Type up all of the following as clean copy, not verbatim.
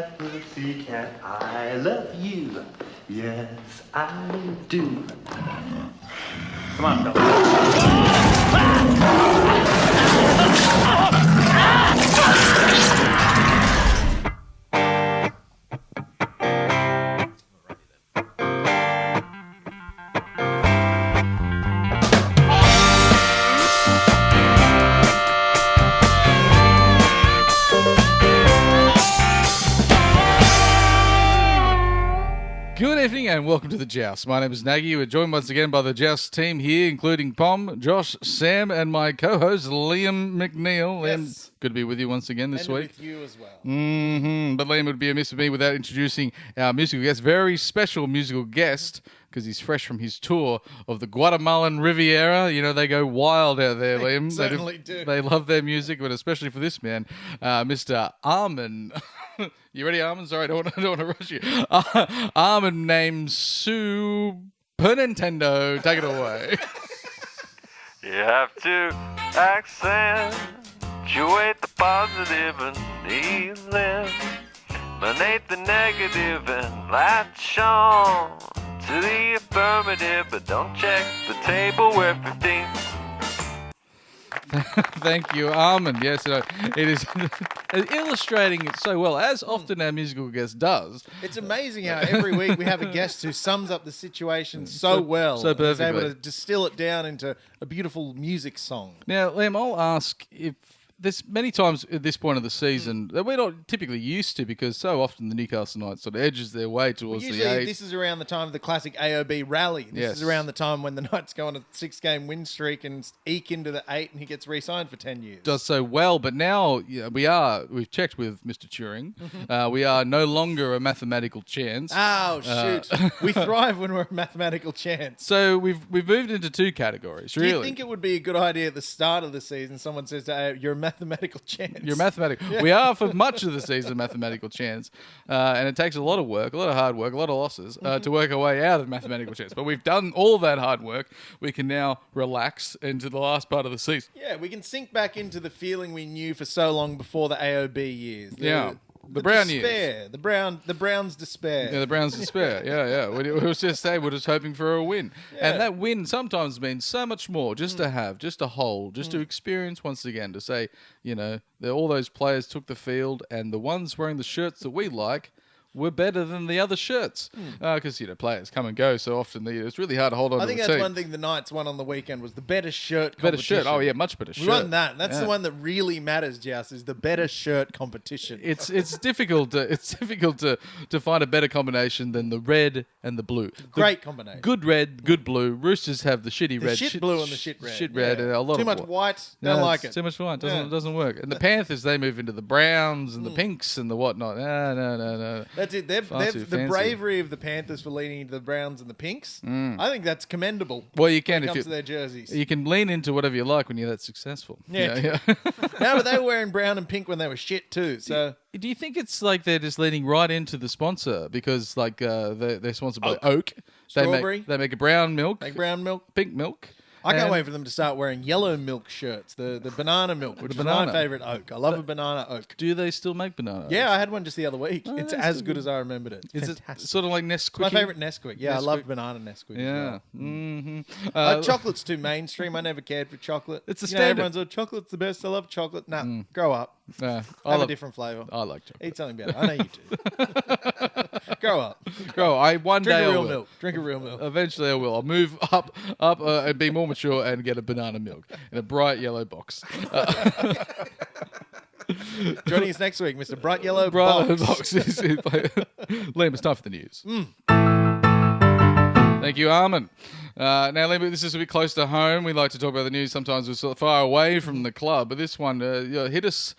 pussycat, pussycat, I love you. Yes, I do. Come on, Good evening and welcome to the Joust. My name is Nagy. We're joined once again by the Joust team here, including Pom, Josh, Sam, and my co-host Liam McNeil. Liam, Yes. good to be with you once again this And week. with you as well. But Liam would be amiss of me without introducing our musical guest, very special musical guest, because he's fresh from his tour of the Guatemalan Riviera. You know, they go wild out there, Liam. Certainly do. They love their music, but especially for this man, Mr. Armin. You ready, Armin? Sorry, I don't want to rush you. Armin named Super Nintendo. Take it away. You have to accentuate the positive and eliminate the negative and latch on to the affirmative, but don't check the table where 15. Thank you, Armin. Yes, it is illustrating it so well, as often our musical guest does. It's amazing how every week we have a guest who sums up the situation so well. so and is able perfectly. to distill it down into a beautiful music song. Now, Liam, I'll ask if there's many times at this point of the season that we're not typically used to, because so often the Newcastle Knights sort of edges their way towards the Usually eight. this is around the time of the classic AOB rally. This Yes. is around the time when the Knights go on a 6-game win streak and eke into the 8 and he gets re-signed for 10 years. Does so well, but now we've checked with Mr. Turing. We are no longer a mathematical chance. Oh, shoot. We thrive when we're a mathematical chance. So we've moved into two categories, Do really. you think it would be a good idea at the start of the season someone says to AO, you're a mathematical chance? You're mathematical. We are for much of the season mathematical chance, and it takes a lot of work, a lot of hard work, a lot of losses to work our way out of mathematical chance. But we've done all that hard work. We can now relax into the last part of the season. Yeah, we can sink back into the feeling we knew for so long before the AOB years. The Brown despair, years. The Browns' despair. Yeah, the Browns' despair. Yeah. We was just saying, we're just hoping for a win. Yeah. And that win sometimes means so much more, just to have, just to hold, just to experience once again, to say, you know, that all those players took the field and the ones wearing the shirts that we like were better than the other shirts. Because, you know, players come and go so often. It's really hard to hold on I to think a that's team. one thing the Knights won on the weekend was the better shirt Better competition. shirt. Oh, yeah, much better shirt. We won that. That's Yeah. the one that really matters, Joust, is the better shirt competition. It's difficult to find a better combination than the red and the blue. Great combination. Good red, good blue. Roosters have the shitty The red, shit blue and the shit red. shit red, Yeah. and a lot Too of much white. Don't No, like it's it. Too much white Yeah. doesn't work. And the Panthers, they move into the browns and the pinks and the whatnot. No. That's it. Far too The fancy. bravery of the Panthers for leaning into the browns and the pinks. I think that's commendable. Well, you can when it if comes you to their jerseys. you can lean into whatever you like when you're that successful. Yeah. Now they were wearing brown and pink when they were shit too. So Do you think it's like they're just leaning right into the sponsor because like they're sponsored by Oak? Strawberry. They make a brown milk, like brown milk. pink milk. I can't and- wait for them to start wearing yellow milk shirts. The banana milk, which is banana. my favorite Oak. I love a banana Oak. Do they still make banana? Yeah, I had one just the other week. Oh, it's that's as still good good. as I remembered it. It's Is fantastic. it sort of like Nesquik? My favorite Nesquik. Yeah, I Nesquik. love banana Nesquik. as Yeah. well. Chocolate's too mainstream. I never cared for chocolate. It's a You know, standard. everyone's like, chocolate's the best. I love chocolate. Nah, grow up. I Have love a different flavour. I like chocolate. Eat something better. I know you do. Grow up. Go. One Drink day a I real will. milk. Drink a real milk. Eventually, I will. I'll move up, and be more mature and get a banana milk in a bright yellow box. Joining us next week, Mr. Bright Yellow Bright Box. yellow box. Liam, it's time for the news. Thank you, Armin. Now, Liam, this is a bit close to home. We like to talk about the news. Sometimes we're sort of far away from the club, but this one hit us,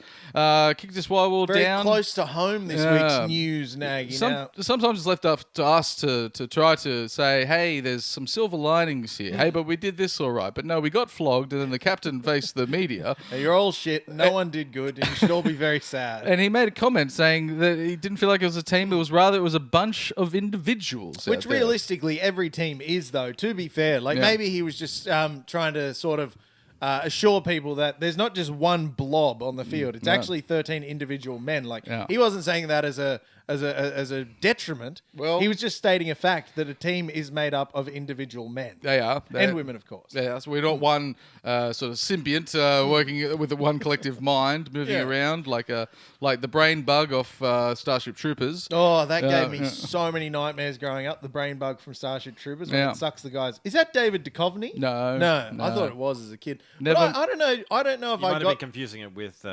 kicked us while we were Very down. close to home this Yeah. week's news, Nagy. Sometimes it's left up to us to try to say, hey, there's some silver linings here. Hey, but we did this all right. But no, we got flogged, and then the captain faced the media. Now, you're all shit. No one did good, and you should all be very sad. And he made a comment saying that he didn't feel like it was a team, it was a bunch of individuals. Which out there. realistically every team is, though, to be fair. Like Yeah. maybe he was just trying to sort of assure people that there's not just one blob on the field. It's actually 13 individual men. Like he wasn't saying that as a detriment. Well, he was just stating a fact that a team is made up of individual men. They are. And women, of course. Yeah, so we're not one sort of symbiont working with one collective mind moving around like the brain bug off Starship Troopers. Oh, that gave me so many nightmares growing up. The brain bug from Starship Troopers when it sucks the guys. Is that David Duchovny? No. I thought it was as a kid. Never. But I don't know. I don't know if You I might got have been confusing it with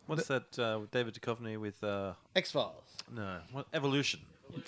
what's that? With David Duchovny with X-Files. no, what Evolution.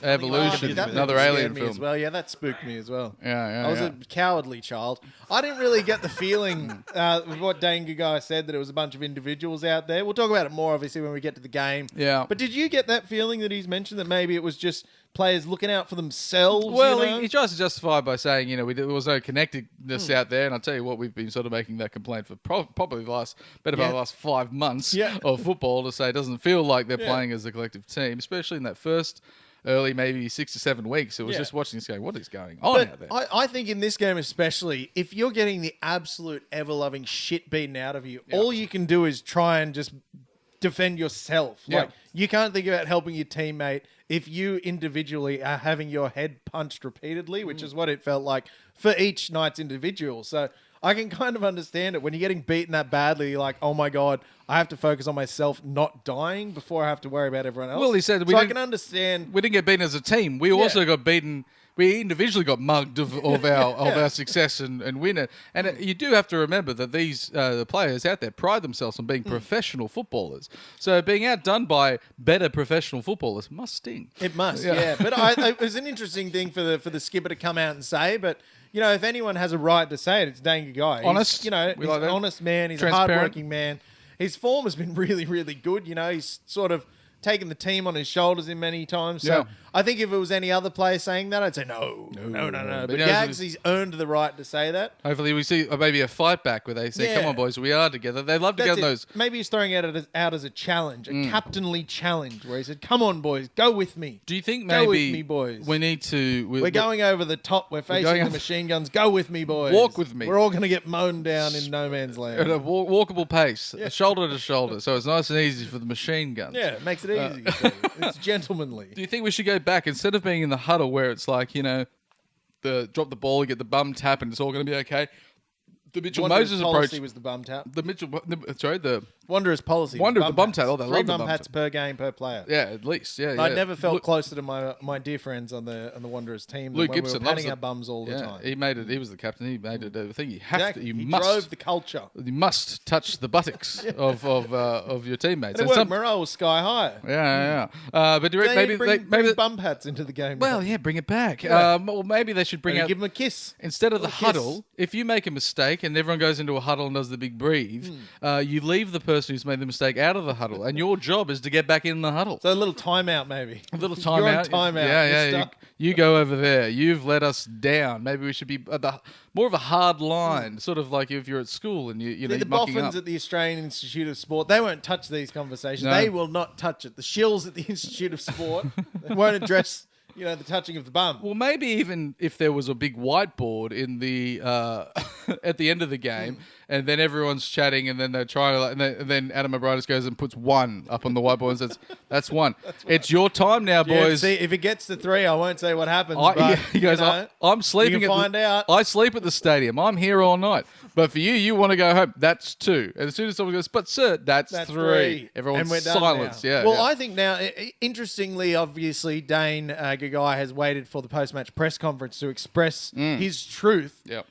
Evolution, That another scared alien me film. as well. Yeah, that spooked me as well. Yeah, I was a cowardly child. I didn't really get the feeling with what Dane Gagai said that it was a bunch of individuals out there. We'll talk about it more, obviously, when we get to the game. Yeah. But did you get that feeling that he's mentioned that maybe it was just players looking out for themselves? Well, he tries to justify by saying, there was no connectedness out there. And I'll tell you what, we've been sort of making that complaint for probably the last 5 months of football to say it doesn't feel like they're playing as a collective team, especially in that first early, maybe 6 to 7 weeks. It was just watching this game. What is going on out there? I think in this game especially, if you're getting the absolute ever-loving shit beaten out of you, all you can do is try and just defend yourself. Yeah. Like, you can't think about helping your teammate if you individually are having your head punched repeatedly, which is what it felt like for each night's individual. So I can kind of understand it. When you're getting beaten that badly, you're like, oh my God, I have to focus on myself not dying before I have to worry about everyone else. Well, he said I can understand. we didn't get beaten as a team. We also got beaten. We individually got mugged of our success and win it. And you do have to remember that these the players out there pride themselves on being professional footballers. So being outdone by better professional footballers must sting. It must, yeah. But it was an interesting thing for the skipper to come out and say. But if anyone has a right to say it, it's Dane Gagai. Honest. He's We an like that. honest man. He's a Transparent. hardworking man. His form has been really, really good. He's sort of taken the team on his shoulders in many times. So I think if it was any other player saying that, I'd say no. But Gags, he's earned the right to say that. Hopefully we see maybe a fight back where they say, come on, boys, we are together. They love to get those. Maybe he's throwing it out as a challenge, a captainly challenge, where he said, come on, boys, go with me. Do you think Go with maybe me, boys. we need to... We're going over the top. We're facing the machine guns. Go with me, boys. Walk with me. We're all going to get mown down in no man's land. at a walkable pace, shoulder to shoulder, so it's nice and easy for the machine guns. Yeah, it makes it easy. So it's gentlemanly. Do you think we should go back instead of being in the huddle where it's like, the drop the ball, you get the bum tap, and it's all going to be okay? The Mitchell Wanderers Moses policy approach. was the bum tap. The Wanderers policy. the bum tap. Oh, they 3 love the bum bum hats tap. per game per player. Yeah, at least. Yeah, I never felt closer to my dear friends on the Wanderers team. Luke than when Gibson we were patting loves our bums all the time. He made it. He was the captain. He made it a thing. You have Exactly. to. You he must. drove the culture. You must touch the buttocks of your teammates. And it worked. Morale was sky high. Yeah. But direct, They maybe bring bum hats into the game. Well, yeah, bring it back. Or maybe they should bring and out give them a kiss. instead of the Little kiss. huddle. If you make a mistake and everyone goes into a huddle and does the big breathe, you leave the person who's made the mistake out of the huddle, and your job is to get back in the huddle. So a little timeout, maybe. A little You're on timeout. timeout. Yeah. You go over there. You've let us down. Maybe we should be more of a hard line, sort of like if you're at school and See, you're the mucking boffins up. at the Australian Institute of Sport, they won't touch these conversations. No. They will not touch it. The shills at the Institute of Sport they won't address, the touching of the bum. Well, maybe even if there was a big whiteboard in the at the end of the game, and then everyone's chatting, and then they're trying to, and then Adam O'Brien just goes and puts 1 up on the whiteboard and says, "That's 1. It's your time now, Yeah, boys." see, if it gets to 3, I won't say what happens. But, He goes, I'm sleeping you can at find out. I sleep at the stadium. I'm here all night. But for you want to go home. That's 2. And as soon as someone goes, but sir, that's 3. Everyone's and we're done silence. now. Yeah. Well, yeah. I think now, interestingly, obviously, Dane Gagai has waited for the post-match press conference to express his truth. Yep.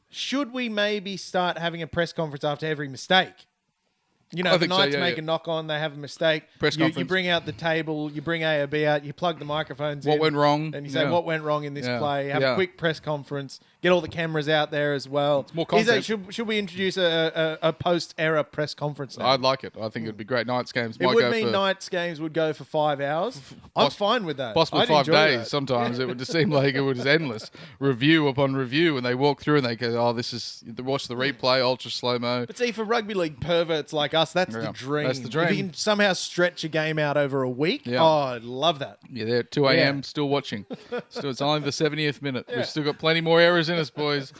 Should we maybe start having a press conference after every mistake? I If the think so, Knights yeah, make yeah. a knock on, they have a mistake. Press you conference. bring out the table, you bring A or B out, you plug the microphones in. What went wrong? And you say, Yeah. what went wrong in this Yeah. play? Have Yeah. a quick press conference. Get all the cameras out there as well. It's more content. Should we introduce a post-era press conference now? I'd like it. I think it'd be great. Nights games It might would go mean for Knights games would go for 5 hours. I'm fine with that. possibly I'd 5 enjoy days. that. Sometimes it would just seem like it was endless. Review upon review, and they walk through and they go, "Oh, this is." They watch the replay, ultra slow mo. But see, for rugby league perverts like us, that's the Yeah, dream. that's the dream. If you can somehow stretch a game out over a week, Yeah. oh, I'd love that. Yeah, they're at 2 a.m. Yeah. still watching. Still, it's only the 70th minute. We've still got plenty more errors in us, boys.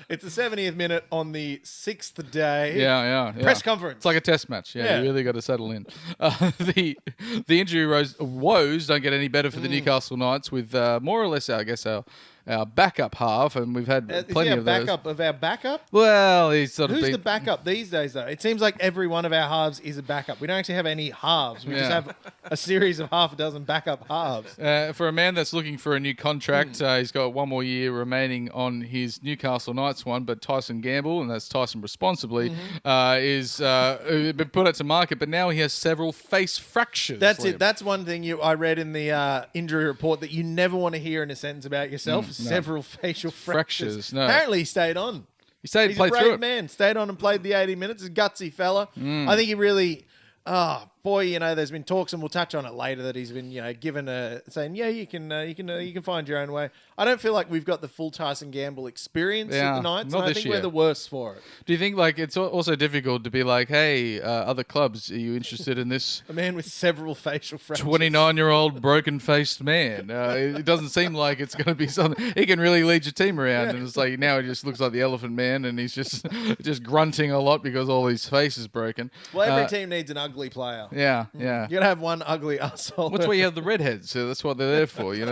It's the 70th minute on the 6th day. Yeah. Press conference. It's like a test match. Yeah, Yeah. you really got to settle in. The injury woes don't get any better for the Newcastle Knights with more or less, I guess, our backup half, and we've had plenty of those. Backup of our backup? Well, he's sort of Who's been... the backup these days, though? It seems like every one of our halves is a backup. We don't actually have any halves. We just have a series of half a dozen backup halves. For a man that's looking for a new contract, he's got one more year remaining on his Newcastle Knights one, but Tyson Gamble, and that's Tyson responsibly, is been put out to market, but now he has several face fractures. That's Liam. it. That's one thing I read in the injury report that you never want to hear in a sentence about yourself. Several facial fractures. No. Apparently he stayed on. He stayed He's a played through brave it. man. Stayed on and played the 80 minutes. He's a gutsy fella. I think he really... Oh boy, there's been talks, and we'll touch on it later, that he's been, given saying, you can find your own way. I don't feel like we've got the full Tyson Gamble experience at the Knights, not and I this think year. we're the worst for it. Do you think it's also difficult to be like, hey, other clubs, are you interested in this A man with several facial fractures. 29-year-old broken-faced man? It doesn't seem like it's going to be something. He can really lead your team around, and it's like now he just looks like the Elephant Man, and he's just grunting a lot because all his face is broken. Well, every team needs an ugly player. Yeah. You gotta have one ugly asshole. That's why you have the redheads. So that's what they're there for. You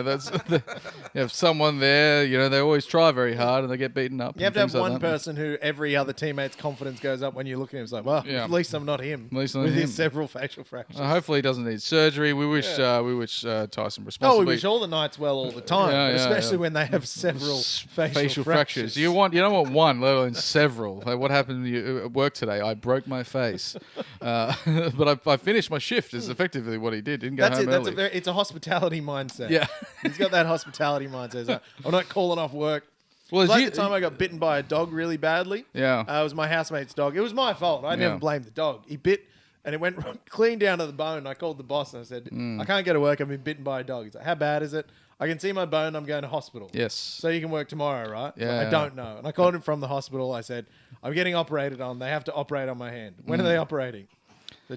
have someone there. They always try very hard and they get beaten up. You have to have one person who every other teammate's confidence goes up when you look at him. It's like, well, at least I'm not him. At least I'm with him. his several facial fractures. Hopefully he doesn't need surgery. We wish Tyson responsibly. Oh, we wish all the Knights well all the time, Yeah, but yeah, especially yeah. when they have several facial fractures. You don't want one, let alone several. Like what happened to you at work today? I broke my face, but I finished my shift. Is effectively what he did. Didn't go home early. It's a hospitality mindset. Yeah. He's got that hospitality mindset. It's like, I'm not calling off work. Well, Like the time I got bitten by a dog really badly. Yeah. It was my housemate's dog. It was my fault. I never blamed the dog. He bit, and it went clean down to the bone. I called the boss and I said, I can't go to work. I've been bitten by a dog. He's like, how bad is it? I can see my bone. I'm going to hospital. Yes. So you can work tomorrow, right? Yeah. I don't know. And I called him from the hospital. I said, I'm getting operated on. They have to operate on my hand. When are they operating?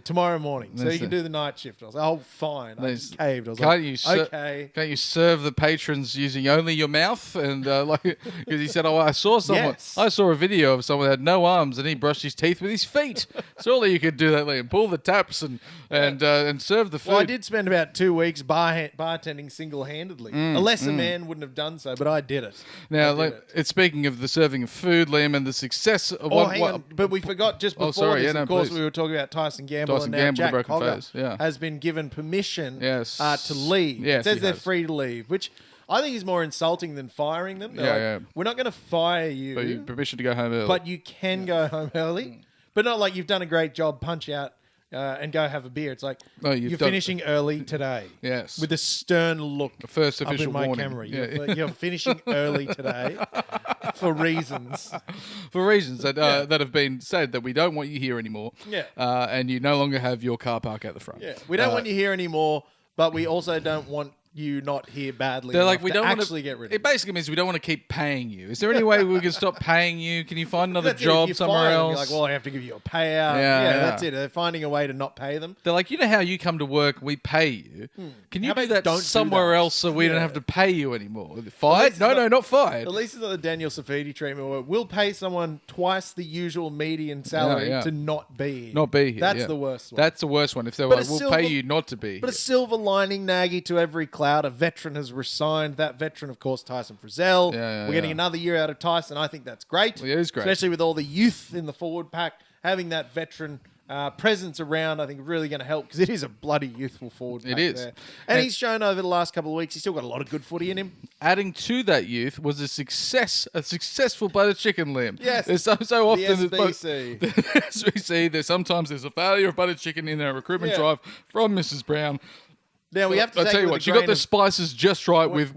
Tomorrow morning. So you can do the night shift. I was like, oh, fine. I just caved. I was okay. Can't you serve the patrons using only your mouth? And because he said, I saw someone. Yes. I saw a video of someone that had no arms and he brushed his teeth with his feet. Surely you could do that, Liam. Pull the taps and serve the food. Well, I did spend about 2 weeks bartending single-handedly. A lesser man wouldn't have done so, but I did it. Now, it's speaking of the serving of food, Liam, and the success of Hang on. But we forgot just before this, of course, please. we were talking about Tyson Gamble. Tyson and now Gamble, Jack the broken Cogger face, yeah. has been given permission Yes. to leave. Yes, it says he they're has. free to leave, which I think is more insulting than firing them. They're like, we're not going to fire you, But you permission to go home early. but you can go home early. But not like you've done a great job, punch out and go have a beer. It's like, No, you're finishing early today. Yes. With a stern look The first up official in my warning. camera. Yeah. You're finishing early today for reasons. For reasons that that have been said that we don't want you here anymore. Yeah. And you no longer have your car park at the front. Yeah, we don't want you here anymore, but we also don't want you not here badly. They're like, enough we to don't want actually get rid of It basically means we don't want to keep paying you. Is there any way we can stop paying you? Can you find another That's it. job If you somewhere fire them, else? You're like, well, I have to give you a payout. Yeah. That's it. They're finding a way to not pay them. They're like, you know how you come to work, we pay you. Can you How do about that don't do somewhere that? else so we don't Yeah. have to pay you anymore? Fired? it's No, not- not fired. At least it's not the Daniel Safidi treatment where we'll pay someone twice the usual median salary Yeah. to not be here. Not be here. That's yeah. the worst one. That's the worst one. If they were But like, a we'll silver- pay you not to be But a here. silver lining, Nagy, to every cloud. A veteran has resigned. That veteran, of course, Tyson Frizzell. Yeah, We're getting another year out of Tyson. I think that's great. Well, it is great. Especially with all the youth in the forward pack. Having that veteran presence around, I think, really going to help because it is a bloody youthful forward pack. It is. There. And he's shown over the last couple of weeks, he's still got a lot of good footy in him. Adding to that youth was a successful butter chicken, Liam. Yes. There's so often The SBC. the SBC, sometimes there's a failure of butter chicken in our recruitment Yeah. drive from Mrs. Brown. Now, we have to I'll take tell it you with what, a she got grain the of- spices just right with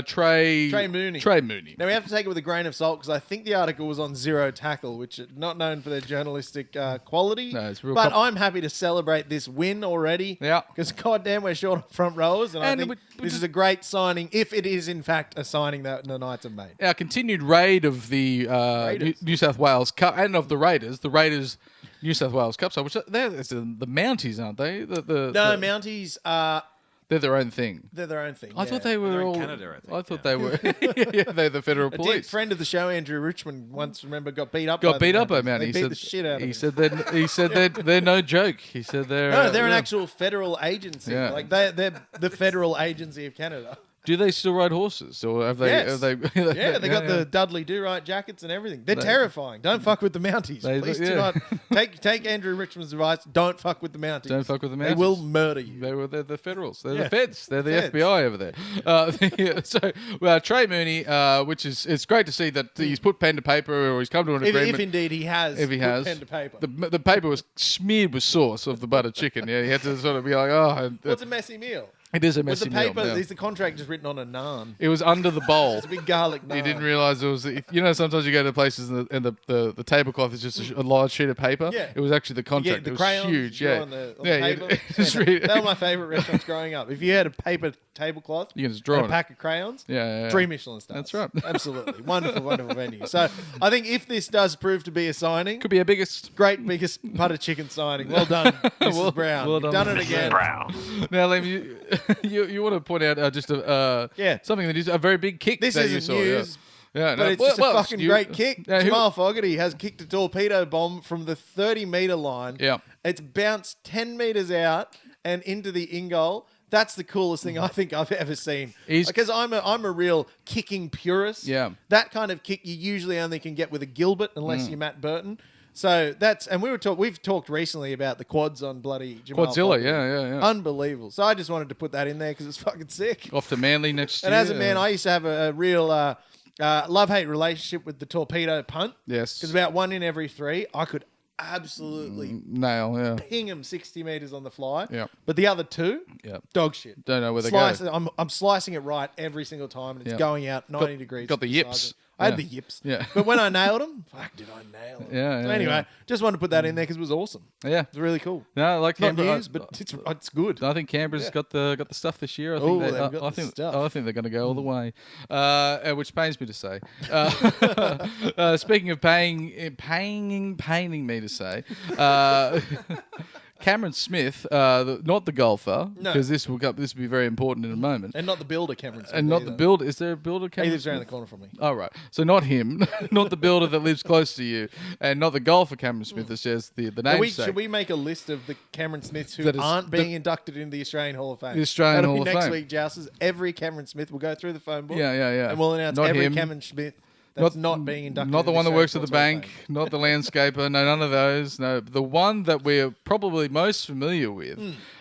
Trey Mooney. Trey Mooney. Now, we have to take it with a grain of salt because I think the article was on Zero Tackle, which is not known for their journalistic quality. No, it's real but I'm happy to celebrate this win already. Yeah. Because, goddamn, we're short on front rowers. And I And think we this is a great signing, if it is, in fact, a signing that the Knights have made. Our continued raid of the New South Wales Cup and of the Raiders New South Wales Cup, so which they're the Mounties, aren't they? No, Mounties are... They're their own thing. They're their own thing. I thought they were They're in all. Canada, I think, I thought they were. Yeah, they're the federal A dear police. friend of the show, Andrew Richmond, once got beat up. Got by beat the up by Mounties. Mounties. They beat the shit out of He him. said they're no joke. He said they're. No, they're an yeah. actual federal agency. Yeah. Like they're the federal agency of Canada. Do they still ride horses, or have they? Yes. Have they Yeah, they got the Dudley Do-Right jackets and everything. They're terrifying. Don't fuck with the Mounties. Please do not take Andrew Richmond's advice. Don't fuck with the Mounties. Don't fuck with the Mounties. They will murder you. They're the federals. They're Yeah. the feds. They're the Feds. FBI over there. So Trey Mooney, which is it's great to see that he's put pen to paper or he's come to an agreement. If indeed he has. If he put has pen to paper. the paper was smeared with sauce of the buttered chicken. Yeah, he had to sort of be like, Well, it's a messy meal. it is a With messy the paper, meal. Yeah. is the contract just written on a naan? It was under the bowl. It's a big garlic naan. He didn't realize it was. Sometimes you go to places and the tablecloth is just a large sheet of paper. Yeah. It was actually the Yeah, contract. the it was crayons huge. draw Yeah, on the yeah. paper. Just read it. They were my favourite restaurants growing up. If you had a paper tablecloth, You can just draw and on a it. pack of crayons, Yeah. 3 Michelin stars. That's right. Absolutely. Wonderful, wonderful venue. So I think if this does prove to be a signing, Could be a biggest. great biggest butter chicken signing. Well done, Mrs. Brown. well You've done, done it Mrs. again. Brown. Now, Liam, you want to point out just something that is a very big kick This that you isn't saw. news. Yeah, But it's just a fucking great kick. Yeah, Jamal Fogarty has kicked a torpedo bomb from the 30-metre line. Yeah. It's bounced 10 metres out and into the in-goal. That's the coolest thing I think I've ever seen. Because I'm a real kicking purist. Yeah. That kind of kick you usually only can get with a Gilbert unless you're Matt Burton. So that's, and we've talked recently about the quads on bloody Jamal Quadzilla, Fogarty. yeah. Unbelievable. So I just wanted to put that in there because it's fucking sick. Off to Manly next And year. as a man, I used to have a real love-hate relationship with the torpedo punt. Yes. Because about 1 in every 3, I could absolutely nail, yeah. ping him 60 metres on the fly. Yeah. But the other 2, Yeah. dog shit. Don't know where they Slice go. it. I'm slicing it right every single time, and it's Yeah. going out 90 degrees. got the to yips. side. I had Yeah. the yips. Yeah. But when I nailed him, fuck, did I nail him? Yeah, So yeah, anyway, yeah. just wanted to put that in there because it was awesome. Yeah. It's really cool. No, like Not Canberra. news, but it's good. I think Canberra's Yeah. got the stuff this year. I Oh, think they've got the stuff. I think they're going to go all the way, which pains me to say. Speaking of paining me to say, Cameron Smith, not the golfer, No. because this will be very important in a moment, And not the builder, Cameron Smith, and not the either. builder. Is there a builder? He Cameron lives around the Smith? corner from me. Oh, right. So not him, not the builder that lives close to you, and not the golfer Cameron Smith. It's just the namesake. Should we make a list of the Cameron Smiths who That is- aren't being inducted into the Australian Hall of Fame? The Australian That'll Hall be of next Fame. week, Jousters. Every Cameron Smith will go through the phone book. Yeah. And we'll announce Not every him. Cameron Smith that's not being inducted. Not the into one that Australian works at the Sports Hall of bank, Fame. not the landscaper, no, none of those. No, the one that we're probably most familiar with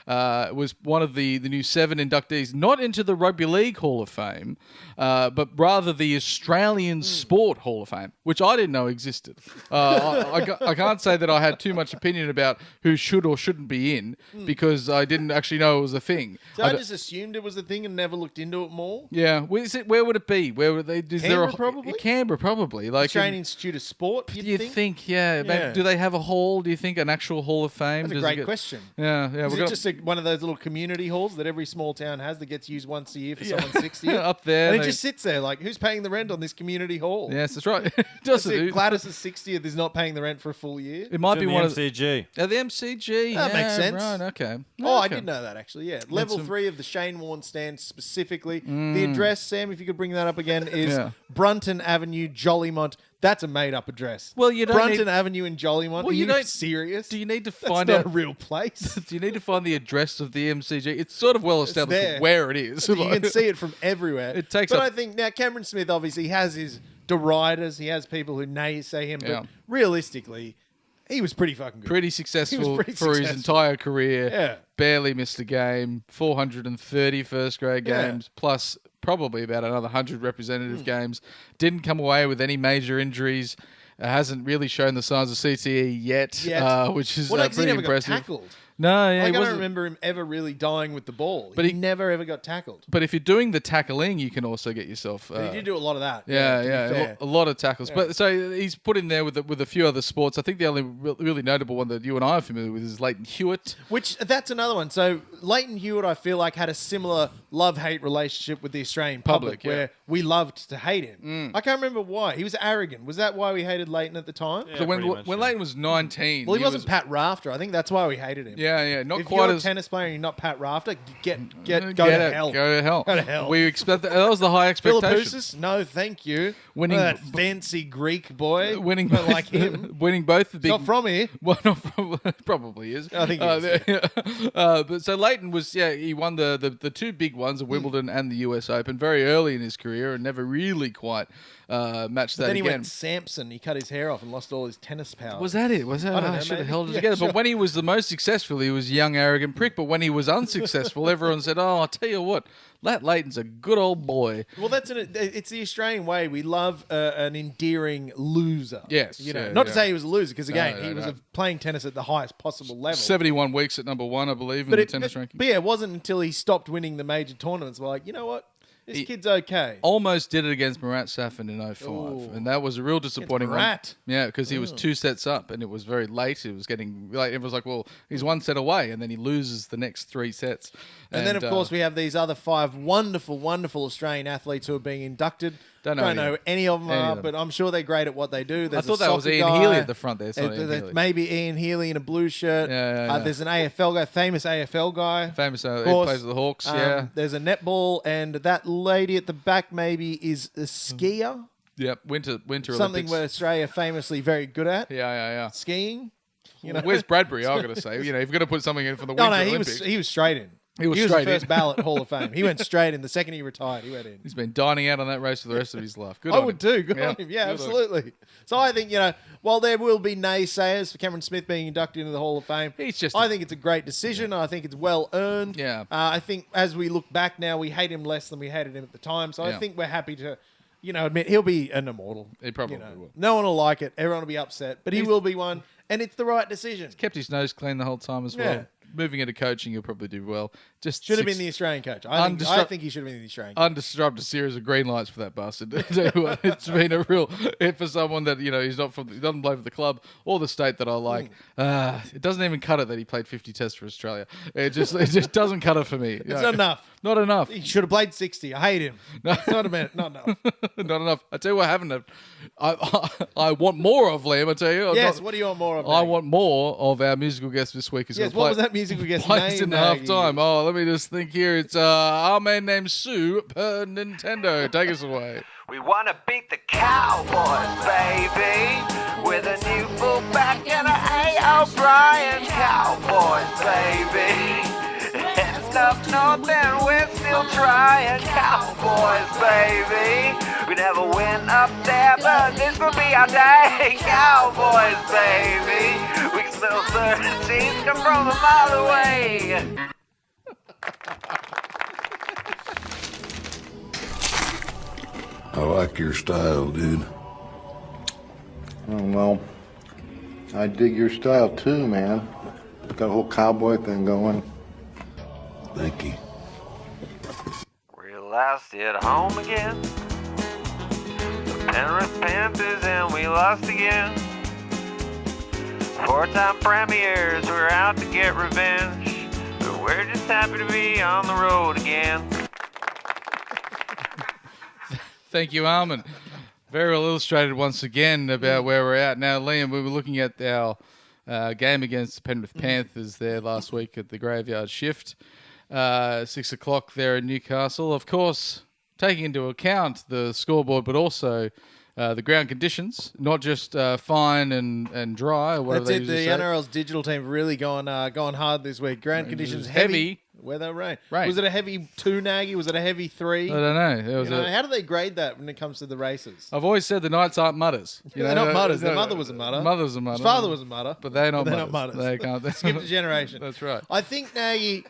was one of the new 7 inductees, not into the Rugby League Hall of Fame, but rather the Australian Sport Hall of Fame, which I didn't know existed. I can't say that I had too much opinion about who should or shouldn't be in because I didn't actually know it was a thing. So I just assumed it was a thing and never looked into it more. Yeah, where would it be? Where would they? Is there Canberra, probably? Canberra, probably. Like Australian Institute of Sport, Do you think? think? Yeah. Maybe, Yeah. do they have a hall? Do you think an actual Hall of Fame? That's a Does it great get- question. Yeah. Is We're it gonna, just one of those little community halls that every small town has that gets used once a year for someone's 60th? up there. And it they- just sits there like, who's paying the rent on this community hall? yes, that's right. It That's doesn't. it. Gladys's 60th is not paying the rent for a full year. It might It's be in the one of MCG. the MCG. That makes yeah, sense. Right. Okay. Oh, I Okay. did know that actually. Yeah, level some- 3 of the Shane Warne stand specifically. The address, Sam, if you could bring that up again, is Yeah. Brunton Avenue, Jollymont. That's a made-up address. Well, you don't Brunton need- Avenue in Jollymont. Well, Are you you don't- serious? Do you need to That's find not out? a real place. Do you need to find the address of the MCG? It's sort of well established there. where it is. You can see it from everywhere. It takes but up- I think now Cameron Smith obviously has his deriders. He has people who naysay him. Yeah. But realistically, he was pretty fucking good. Pretty successful pretty for his successful. entire career. Yeah. Barely missed a game. 430 first grade Yeah. games, plus probably about another 100 representative games. Didn't come away with any major injuries. Hasn't really shown the signs of CTE yet, which is well, 'cause he pretty never impressive. got tackled. No, yeah, Like, he I don't wasn't. remember him ever really dying with the ball. But he he- never ever got tackled. But if you're doing the tackling, you can also get yourself. But he did do a lot of that. Yeah, to be fair. a lot of tackles. But so he's put in there with a few other sports. I think the only really notable one that you and I are familiar with is Leighton Hewitt. Which that's another one. So Leighton Hewitt, I feel like, had a similar love-hate relationship with the Australian public, Public, yeah. where we loved to hate him. I can't remember why. He was arrogant. Was that why we hated Leighton at the time? Yeah, So when pretty much, when yeah. Leighton was 19, Well, he wasn't Pat Rafter. I think that's why we hated him. Yeah, Yeah. Not if quite you're as a tennis player and you're not Pat Rafter, go Get to it. hell. Go to hell. Go to hell. We expect that was the high expectation. Philippoussis? No, thank you. Winning- that fancy Greek boy. Winning Not like him. winning both the big. Not from here. Well, not from, probably is. I think he is, But so Leighton was, he won the two big ones, Wimbledon and the US Open, very early in his career, and never really quite matched that Then he again. went Samson. He cut his hair off and lost all his tennis power. Was that it? Was that? I don't know, should have maybe. held it Yeah, together. sure. But when he was the most successful, he was a young, arrogant prick. But when he was unsuccessful, everyone said, "Oh, I'll tell you what, Lat Leighton's a good old boy." Well, it's the Australian way. We love an endearing loser. Yes, Not to say he was a loser, because again, No, he was no. playing tennis at the highest possible level. 71 weeks at number one, I believe, in the tennis ranking. But yeah, it wasn't until he stopped winning the major tournaments. We're like, you know what? This kid's okay. Almost did it against Murat Safin in 05. Ooh. And that was a real disappointing one. Murat? Yeah, because he was 2 sets up and it was very late. It was getting like, it was like, well, he's 1 set away, and then he loses the next 3 sets. And then, of course, we have these other 5 wonderful, wonderful Australian athletes who are being inducted. Don't know any of them, but I'm sure they're great at what they do. There's I thought a that was soccer Ian guy. Healy at the front there. It's not Ian There's Healy. maybe Ian Healy in a blue shirt. Yeah. There's an AFL guy, famous AFL guy. Famous, he course. plays with the Hawks, There's a netball, and that lady at the back maybe is a skier. Yep, Winter Something Olympics. where Australia famously very good at. Yeah. Skiing. You know? Where's Bradbury? I got to say, if you're going to put something in for the No, Winter he Olympics. was straight in. He was the straight first in. ballot Hall of Fame. He went straight in. The second he retired, he went in. He's been dining out on that race for the rest of his life. Good I on would him. too. Good on him. Yeah, good on him. absolutely. So I think, while there will be naysayers for Cameron Smith being inducted into the Hall of Fame, I think it's a great decision. I think it's well earned. Yeah. I think as we look back now, we hate him less than we hated him at the time. So I think we're happy to, admit he'll be an immortal. He probably will. No one will like it. Everyone will be upset. But he will be one. And it's the right decision. Kept his nose clean the whole time as well. Yeah. Moving into coaching, he'll probably do well. Just Should have been the Australian coach. I think he should have been the Australian coach. Undisrupted a series of green lights for that bastard. I tell you what, it's been a real hit for someone that he doesn't play for the club or the state that I like. It doesn't even cut it that he played 50 tests for Australia. It just doesn't cut it for me. It's not enough. Not enough. He should have played 60. I hate him. No. Not enough. Not enough. I tell you what, I haven't. I want more of Liam. I tell you. Yes. What do you want more of? I want more of our musical guest this week. Yes. What was that musical guest plays name? in half time. Oh, let me just think here. It's our man named Sue per Nintendo. Take us away. We wanna beat the Cowboys, baby, with a new fullback and a A. O'Brien. Cowboys, baby. It's up north and we're still trying. Cowboys, baby. We never win up there, but this will be our day. Cowboys, baby. We can smell certain teams come from a mile away. I like your style, dude. Oh, well, I dig your style too, man. Got a whole cowboy thing going. Thank you. We're last at home again. The Penrith Panthers, and we lost again. 4-time premiers, we're out to get revenge. But we're just happy to be on the road again. Thank you, Armin. Very well illustrated once again about where we're at. Now, Liam, we were looking at our game against the Penrith Panthers there last week at the Graveyard Shift. 6 o'clock there in Newcastle. Of course, taking into account the scoreboard, but also the ground conditions, not just fine and dry. Or whatever That's they it. The usually say. NRL's digital team really going hard this week. Ground conditions heavy. Weather, rain. Was it a heavy 2, Nagy? Was it a heavy 3? I don't know. It was how do they grade that when it comes to the races? I've always said the Knights aren't mutters. They're not mutters. Their mother was a mutter. Mother's a mutter. His father was a mutter. But they're not not mutters. mutters. They can't. Skip a generation. That's right. I think, Nagy,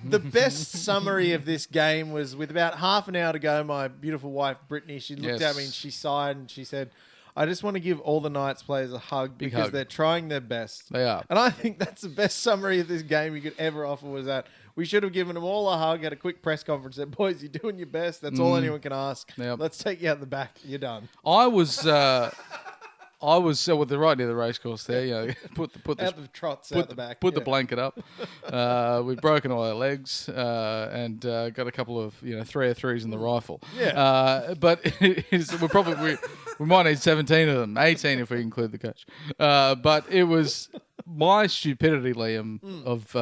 the best summary of this game was with about half an hour to go, my beautiful wife, Brittany, she looked at me and she sighed and she said, I just want to give all the Knights players a hug because hug. they're trying their best. They are. And I think that's the best summary of this game you could ever offer was that we should have given them all a hug, had a quick press conference, said, boys, you're doing your best. That's all anyone can ask. Yep. Let's take you out the back. You're done. I was right near the racecourse there. Put the Out the trots out the back. Put the blanket up. We've broken all our legs and got a couple of 303s in the rifle. Yeah. But we might need 17 of them, 18 if we include the coach. But it was my stupidity, Liam, of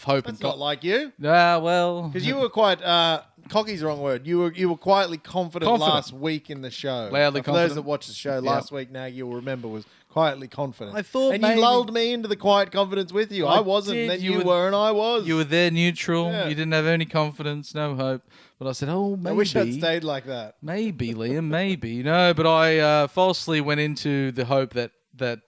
hope That's and not like you. well, Because you were quite cocky's the wrong word. You were quietly confident last week in the show. Loudly For those confident. that watched the show last week, now you'll remember was quietly confident. I thought and maybe- you lulled me into the quiet confidence with you. I wasn't. did. Then You you were- were, and I was. you were there neutral. Yeah. You didn't have any confidence, no hope. But I said, oh, maybe. I wish I'd stayed like that. Maybe, Liam, maybe. No, but I falsely went into the hope that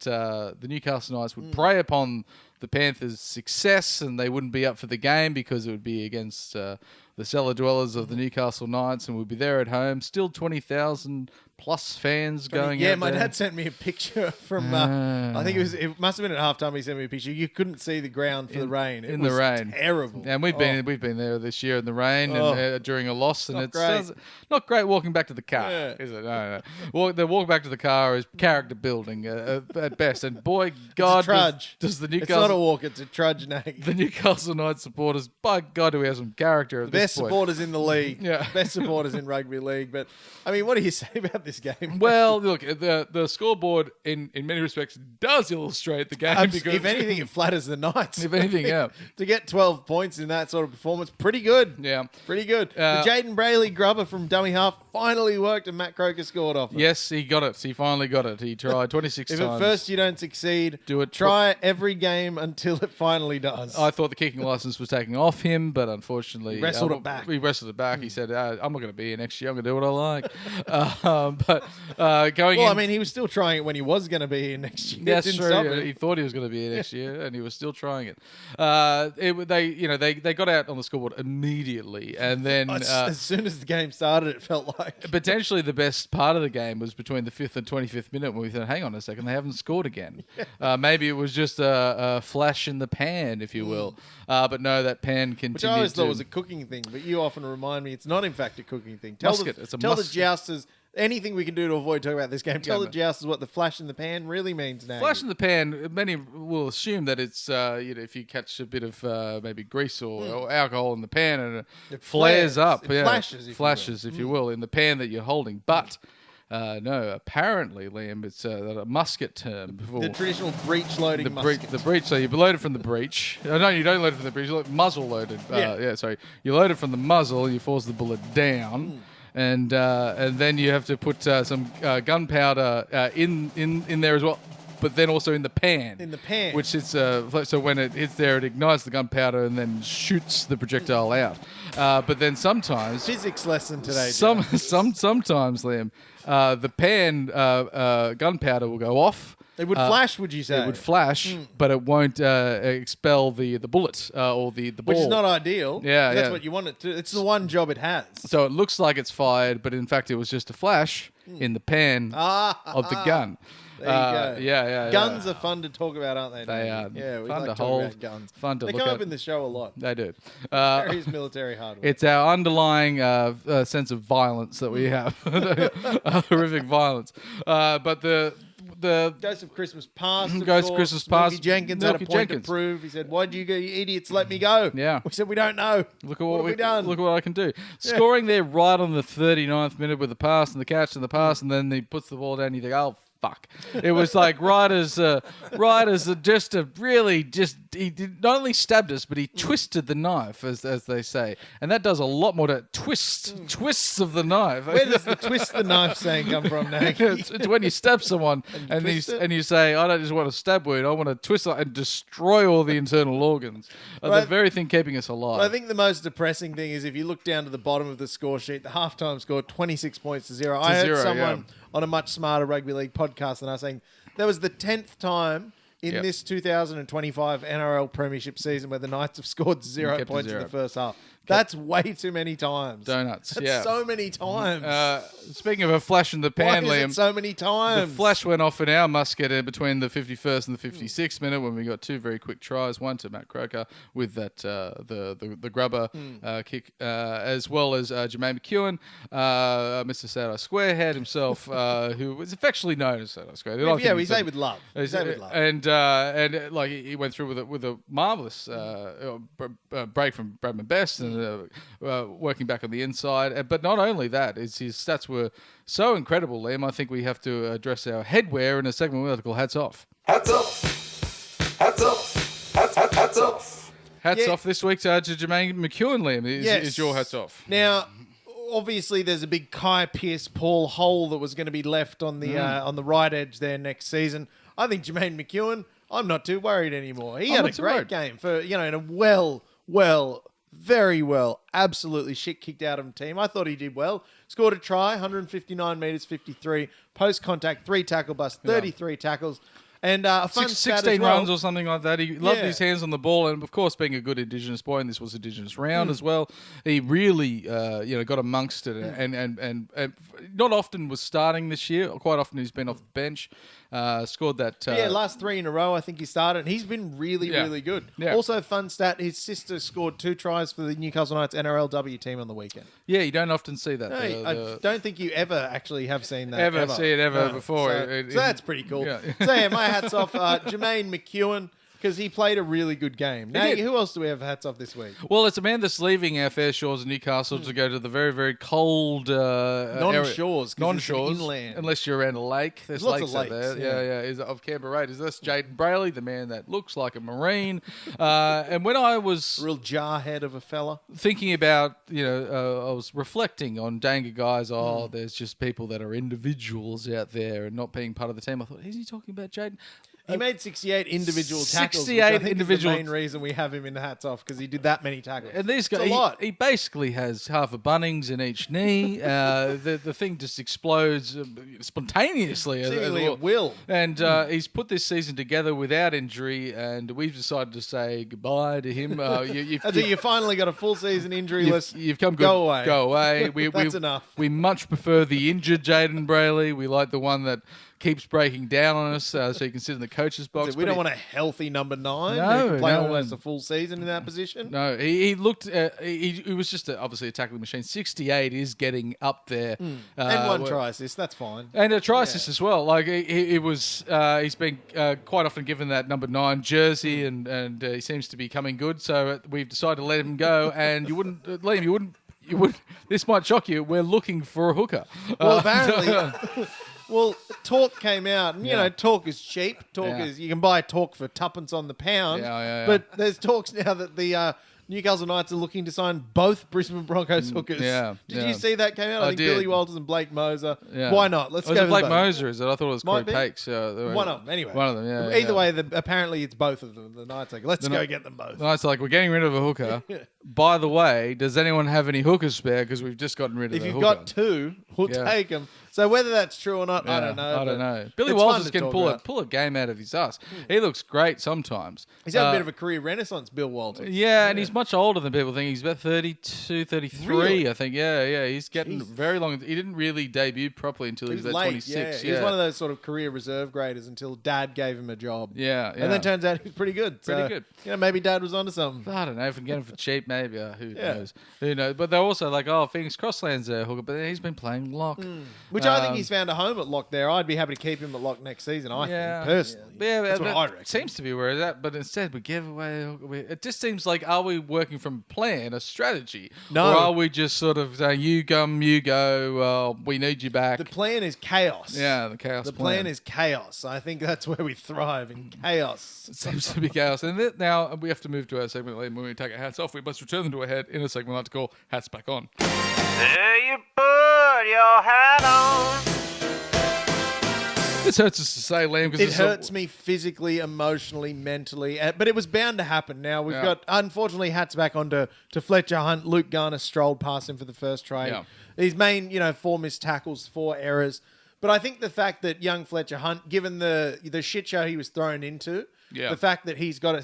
the Newcastle Knights would prey upon the Panthers' success and they wouldn't be up for the game because it would be against the cellar dwellers of the Newcastle Knights and we'd be there at home. Still 20,000 plus fans going Yeah, out my there. dad sent me a picture from. I think it must have been at halftime. He sent me a picture. You couldn't see the ground for the rain. It in was the rain. terrible. And we've been there this year in the rain and during a loss, and Not it's great. not great walking back to the car, Yeah. is it? No. The walk back to the car is character building at best. And boy, God, trudge. does the It's not a Newcastle walk. It's a trudge nag. the Newcastle Knights supporters, by God, do we have some character at Best this point? supporters in the league. Yeah. Best supporters in rugby league. But I mean, what do you say about this game? Well, look, the scoreboard in many respects does illustrate the game because if anything, it flatters the Knights. If anything, yeah. To get 12 points in that sort of performance, pretty good. Yeah. Pretty good. The Jaden Brayley grubber from dummy half finally worked and Matt Croker scored off it. Yes, he got it. He finally got it. He tried 26 If times. at first you don't succeed, Do it. try every game until it finally does. I thought the kicking license was taken off him, but unfortunately... He wrestled it back. He wrestled it back. He said, I'm not going to be here next year. I'm going to do what I like. But going Well, in... I mean, he was still trying it when he was going to be here next year. That's Didn't true. stop Yeah, him. he thought he was going to be here next year, and he was still trying it. They got out on the scoreboard immediately, and then As soon as the game started, it felt like. potentially the best part of the game was between the 5th and 25th minute when we thought, hang on a second, they haven't scored again. Maybe it was just a flash in the pan, if you will. But no, that pan continued. Which I always thought to- was a cooking thing, but you often remind me it's not, in fact, a cooking thing. Musket. It's a tell the musket. jousters anything we can do to avoid talking about this game. Tell the mate. jousters what the flash in the pan really means now. Flash in the pan, many will assume that it's, if you catch a bit of maybe grease or alcohol in the pan and it flares flares. up. It flashes, if you will. In the pan that you're holding. But, no, apparently, Liam, it's a musket term. For The traditional breech loading the musket. breech. So you load it from the breech. No, you don't load it from the breech. You muzzle loaded. Sorry. You load it from the muzzle. You force the bullet down. And then you have to put some gunpowder in there as well, but then also in the pan. In the pan. Which is so when it hits there, it ignites the gunpowder and then shoots the projectile out. But then sometimes Physics lesson today. sometimes, Liam, the pan gunpowder will go off. It would flash, would you say? It would flash, but it won't expel the bullet or the ball. Which is not ideal. Yeah, That's yeah. what you want it to. It's the one job it has. So it looks like it's fired, but in fact it was just a flash in the pan of the gun. There you go. Yeah. Guns are fun to talk about, aren't they? They Nate? are Yeah, we fun like to talking hold, about guns. fun to They look come at. up in the show a lot. They do. Various military hardware. It's our underlying sense of violence that we have, horrific violence. But the Ghost of Christmas Past. of Ghost of course. Christmas Past, Milky Jenkins had a Milky point Jenkins. to prove. He said, "Why'd you go, you idiots? Let me go." Yeah. We said, "We don't know." Look at What have we done? Look at what I can do. Scoring there right on the 39th minute with the pass and the catch and the pass, and then he puts the ball down. And you think, oh fuck! It was like right as he did not only stabbed us, but he twisted the knife, as they say, and that does a lot more to twists of the knife. Where does the twist the knife saying come from, Nate? It's when you stab someone twist it? and you say, I don't just want a stab wound, I want to twist it and destroy all the internal organs. Right. The very thing keeping us alive. I think the most depressing thing is if you look down to the bottom of the score sheet, the halftime score 26 points to 0. I heard zero, someone on a much smarter rugby league podcast than I was saying that was the 10th time in Yep. this 2025 NRL Premiership season where the Knights have scored 0 Kept it points in zero. the first half. That's way too many times. Donuts, That's yeah. so many times. Speaking of a flash in the Why pan, is Liam, it so many times? the flash went off in our musket between the 51st and the 56th minute when we got two very quick tries. One to Matt Croker with that the grubber kick, as well as Jermaine McEwen, Mr. Sad Eye Squarehead himself, who was affectionately known as Sad Eye Squarehead. Yeah, we say with love. We say with love. And like he went through with a marvelous break from Bradman Best and working back on the inside. But not only that, his stats were so incredible, Liam. I think we have to address our headwear in a segment we like to call Hats Off. Hats off. Hats Hats off. Hats off. Hats Yeah. off this week to Jermaine McEwen, Liam. Is your hats off? Now, obviously, there's a big Kai Pierce-Paul hole that was going to be left on the right edge there next season. I think Jermaine McEwen, I'm not too worried anymore. He had a not too great worried. game for, in a very well, absolutely shit kicked out of him team. I thought he did well. Scored a try, 159 metres, 53. Post-contact, 3 tackle bust, 33 tackles. And a fun stat 16 as well. runs or something like that. He loved Yeah. his hands on the ball, and of course, being a good Indigenous boy, and this was Indigenous round as well, he really, got amongst it, and not often was starting this year. Quite often he's been off the bench. Scored that. Last 3 in a row, I think he started. And he's been really, Yeah. really good. Yeah. Also, fun stat: his sister scored 2 tries for the Newcastle Knights NRLW team on the weekend. Yeah, you don't often see that. No, I don't think you ever actually have seen that. Ever see it ever No. before. So that's pretty cool. Yeah. So yeah, my hats off Jermaine McEwen because he played a really good game. Now, did. who else do we have hats off this week? Well, it's a man that's leaving our fair shores of Newcastle to go to the very, very cold Non-shores, 'cause it's non-shores, inland. unless you're around a lake. There's lots lakes of out there. lakes, Yeah. Is of Canberra Raid. Is this Jaden Brayley, the man that looks like a Marine? And when I was Real jarhead of a fella. thinking about, I was reflecting on Danga guys. There's just people that are individuals out there and not being part of the team. I thought, is he talking about Jaden? He made 68 individual tackles. 68 which I think individual- is the main reason we have him in the hats off because he did that many tackles. And these It's a guys, lot. he basically has half a Bunnings in each knee. The thing just explodes spontaneously. Seemingly well. at will. And he's put this season together without injury, and we've decided to say goodbye to him. You finally got a full season injury list. You've come good. Go away. Go away. That's enough. We much prefer the injured Jaden Brayley. We like the one that keeps breaking down on us, so you can sit in the coach's box. We don't want a healthy number 9 No, who can play no. almost a full season in that position. No, he looked. He was just obviously a tackling machine. 68 is getting up there, And one where- try assist, that's fine. and a try assist as well. Like he was, he's been quite often given that number 9 jersey, and he seems to be coming good. So we've decided to let him go. And you wouldn't, Liam, you wouldn't. This might shock you. We're looking for a hooker. Well, apparently... Well, talk came out, and talk is cheap. Talk is you can buy talk for tuppence on the pound. Yeah. But there's talks now that the Newcastle Knights are looking to sign both Brisbane Broncos hookers. yeah, Did yeah. you see that came out? I think did. Billy Walters and Blake Moser. Yeah. Why not? Let's Was go it with Blake both. Moser? Is it? I thought it was Corey Might be. Pakes. One of them, anyway. One of them, yeah. Either yeah. way, apparently it's both of them. The Knights are like, let's go get them both. No, it's like we're getting rid of a hooker. By the way, does anyone have any hookers spare? Because we've just gotten rid of If the you've hooker. got 2, we'll Yeah. take them. So whether that's true or not, I Yeah, don't know. I don't but know. Billy it's fun Walters to can talk pull about. a game out of his ass. He looks great sometimes. He's had a bit of a career renaissance, Bill Walters. Yeah, and he's much older than people think. He's about 32, 33, Really? I think. Yeah. He's getting very long. He didn't really debut properly until he was He's about late, 26. He was one of those sort of career reserve graders until Dad gave him a job. Yeah. And then turns out he was pretty good. Pretty So, good. Maybe Dad was onto something. I don't know. If we can get him for cheap, maybe. Who Yeah. knows? Who knows? But they're also like, Phoenix Crossland's a hooker, but he's been playing lock. Which I think he's found a home at lock there. I'd be happy to keep him at lock next season, I think, personally. Yeah, That's what but I reckon. seems to be where it's at, but instead we give away. It just seems like, are we working from a plan, a strategy? No. Or are we just sort of saying, you come, you go, we need you back? The plan is chaos. Yeah, the chaos The plan is chaos. I think that's where we thrive, in chaos. It seems to be chaos. And now we have to move to our segment. When we take our hats off, we must return them to our head in a segment I like to call Hats Back On. There you put your hat on. This hurts us to say, Liam, because It hurts me physically, emotionally, mentally, but it was bound to happen. Now we've got, unfortunately, hats back on to Fletcher Hunt. Luke Garner strolled past him for the first trade. Yeah. His main, 4 missed tackles, 4 errors. But I think the fact that young Fletcher Hunt, given the shit show he was thrown into, the fact that he's got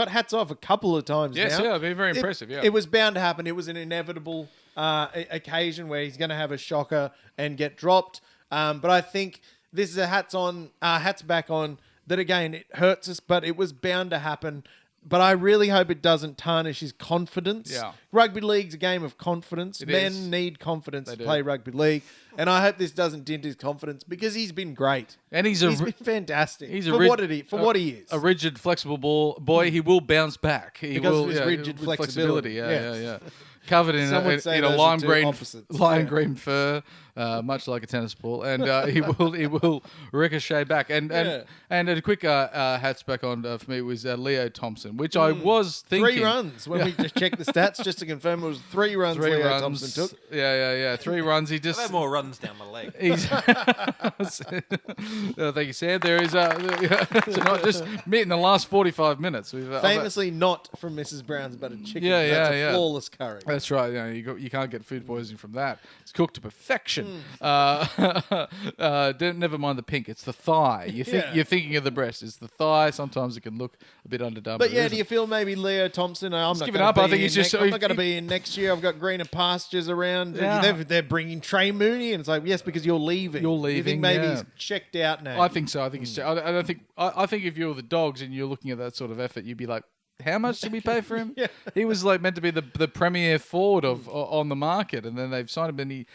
hats off a couple of times Yes, now. yeah, very, very impressive, yeah. It was bound to happen. It was an inevitable occasion where he's going to have a shocker and get dropped. But I think this is a hats back on that, again, it hurts us, but it was bound to happen. But I really hope it doesn't tarnish his confidence. Yeah. Rugby league's a game of confidence. Men is. need confidence They to do. play rugby league. And I hope this doesn't dent his confidence because he's been great. And he's been fantastic. he's for what he is. A rigid, flexible boy. He will bounce back. He Because will, of his rigid with flexibility. Yeah. Covered in Some would say a those are lime two green opposites. green fur, much like a tennis ball, and he will ricochet back. And a quick hats back on for me was Leo Thompson, which I was thinking 3 runs when we just checked the stats just to confirm it was 3 runs. Leo Thompson took. Yeah. 3 runs. He just I've had more runs down my leg. He's thank you, Sam. There is so not just in the last 45 minutes. Famously not from Mrs. Brown's buttered chicken. Yeah, That's a yeah. flawless curry. That's right. You can't get food poisoning from that. It's cooked to perfection. Never mind the pink. It's the thigh. You're thinking of the breast. It's the thigh. Sometimes it can look a bit underdone. But yeah, do you feel maybe Leo Thompson? I'm not giving gonna up. be I think in he's just. I'm not going to be in next year. I've got greener pastures around. Yeah. They're bringing Trey Mooney, and it's like yes, because you're leaving. You're leaving. You think maybe yeah. he's checked out now? I think so. I think he's. I don't think. I think if you're the Dogs and you're looking at that sort of effort, you'd be like, how much did we pay for him? Yeah. He was like meant to be the premier forward on the market, and then they've signed him, and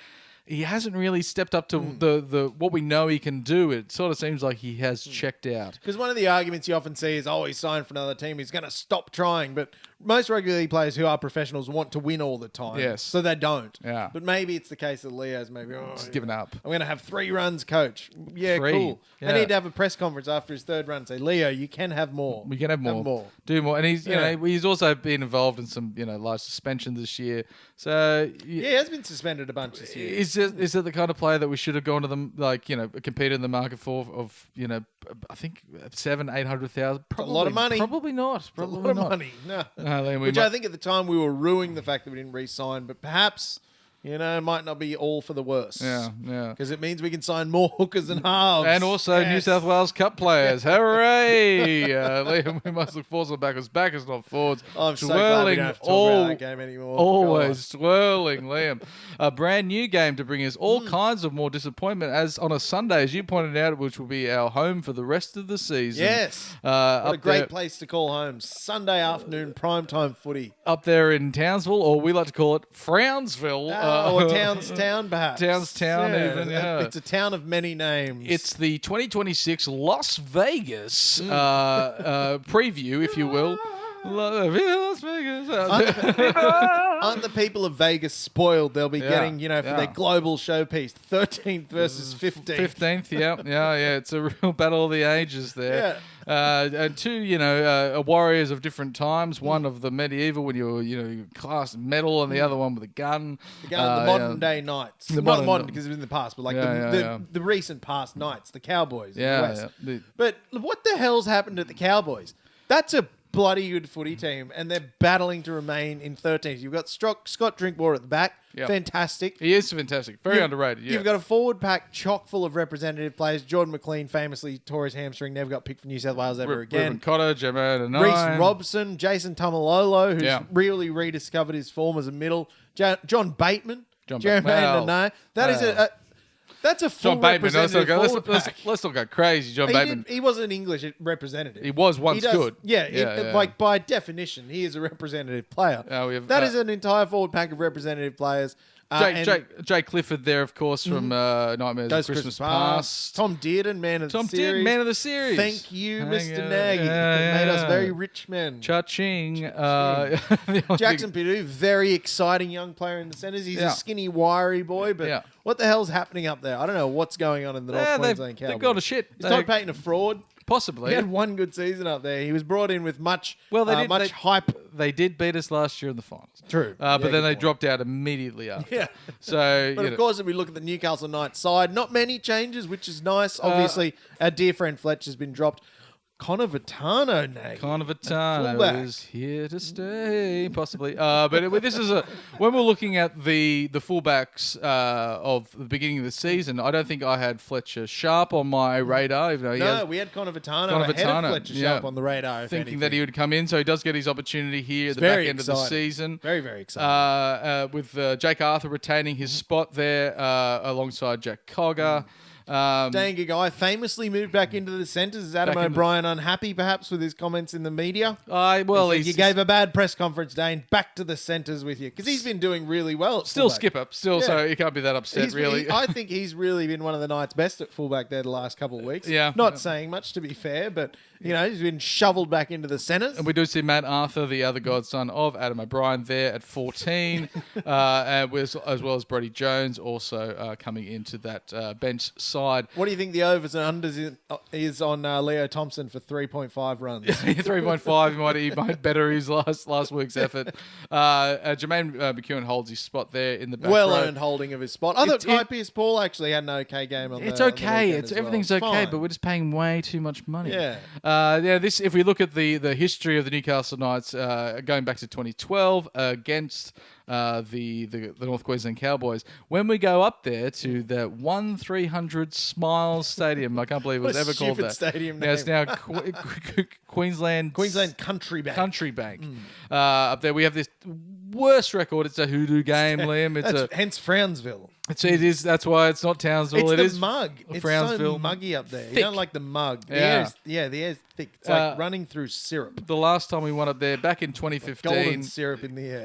he hasn't really stepped up to the what we know he can do. It sort of seems like he has checked out. Because one of the arguments you often see is, oh, he's signed for another team. He's going to stop trying. But most rugby league players who are professionals want to win all the time. Yes. So they don't. Yeah. But maybe it's the case that Leo's maybe, Just given up. I'm going to have 3 runs, coach. Yeah, 3. cool. Yeah. They need to have a press conference after his 3rd run. Say, Leo, you can have more. We can have more. Do more. And he's he's also been involved in some large suspension this year. So Yeah, he has been suspended a bunch this year. Is it the kind of player that we should have gone to them competed in the market for I think 700,000-800,000? A lot of money. Probably not. A lot of money. No. Which I think at the time we were ruining the fact that we didn't re-sign, but perhaps it might not be all for the worse. Yeah. Because it means we can sign more hookers and halves. And also New South Wales Cup players. Hooray! Liam, we must look forwards and backwards, not forwards. I'm so glad we don't have to talk about that game anymore. Always swirling, Liam. A brand new game to bring us all kinds of more disappointment, as on a Sunday, as you pointed out, which will be our home for the rest of the season. Yes. What a great place to call home. Sunday afternoon primetime footy. Up there in Townsville, or we like to call it Frownsville. Or Townstown, perhaps. Townstown, even, yeah. It's a town of many names. It's the 2026 Las Vegas preview, if you will. Las Vegas. Aren't the people of Vegas spoiled? They'll be getting, for their global showpiece, 13th versus 15th. 15th, yeah. It's a real battle of the ages there. Yeah. And 2, warriors of different times. One of the medieval when you class metal, and the other one with a gun. The modern day knights. The Not modern because it was in the past, but the recent past knights, the Cowboys in the West. But what the hell's happened at the Cowboys? That's a bloody good footy team, and they're battling to remain in 13th. You've got Scott Drinkwater at the back. Yep. Fantastic. He is fantastic. Very underrated, yeah. You've got a forward pack chock full of representative players. Jordan McLean famously tore his hamstring, never got picked for New South Wales ever again. Ruben Cotter, Jermaine Reece Robson, Jason Tamalolo, who's really rediscovered his form as a middle. John Bateman. Jermaine That's a full John Bateman. representative Let's not go crazy. John Bateman. He was an English representative. He was once good. Like by definition, he is a representative player. That is an entire forward pack of representative players. Jake Clifford there, of course, from Nightmares of Christmas Past. Tom Dearden, man of the series. Tom Dearden, man of the series. Thank you, Mr. Nagy. Made us very rich men. Cha-ching. Jackson Purdue, very exciting young player in the centres. He's a skinny, wiry boy, but what the hell's happening up there? I don't know what's going on in the North Queensland Cowboys. They've got a shit. Is Todd Payton a fraud? Possibly. He had one good season up there. He was brought in with much hype. They did beat us last year in the finals. True. But then they dropped out immediately after. Yeah. So, but of course, if we look at the Newcastle Knights side, not many changes, which is nice. Obviously, our dear friend Fletcher's been dropped. Connor Vitano, Nagy. Connor Vitano is here to stay, possibly. But this is when we're looking at the fullbacks of the beginning of the season. I don't think I had Fletcher Sharp on my radar. Even though we had Connor Vitano ahead of Fletcher Sharp on the radar. Thinking that he would come in, so he does get his opportunity here at the back end of the season. Very, very exciting. With Jake Arthur retaining his spot there alongside Jack Cogger. Danga Guy famously moved back into the centres. Is Adam Back in the- O'Brien unhappy, perhaps, with his comments in the media? Well, He he's said, you gave a bad press conference, Dane. Back to the centres with you. Because he's been doing really well at still fullback. skipper, still, Yeah. so he can't be that upset, really. I think he's really been one of the Knights' best at fullback there the last couple of weeks. Yeah. Not saying much, to be fair, but, he's been shoveled back into the centres. And we do see Matt Arthur, the other godson of Adam O'Brien, there at 14, and as well as Brody Jones also coming into that bench side. What do you think the overs and unders is on Leo Thompson for 3.5 runs? 3.5, he might better his last week's effort. Jermaine McEwen holds his spot there in the back row. Well-earned holding of his spot. I thought Kai it- Pierce-Paul actually had an okay game on It's the okay. weekend as well. Everything's It's okay, fine. but we're just paying way too much money. Yeah. This, if we look at the history of the Newcastle Knights going back to 2012 against the North Queensland Cowboys, when we go up there to the 1300 Smiles Stadium, I can't believe it was What a ever called stupid that. stadium Now it's name. now Queensland Country Bank. Country Bank. Up there we have this worst record. It's a hoodoo game, Liam. It's Hence Frownsville. it is. That's why it's not Townsville. It's It the is mug. It's so Frownsville. muggy up there. Thick. You don't like the mug. The Yeah. air's thick. It's like running through syrup. The last time we won up there, back in 2015, Golden syrup in the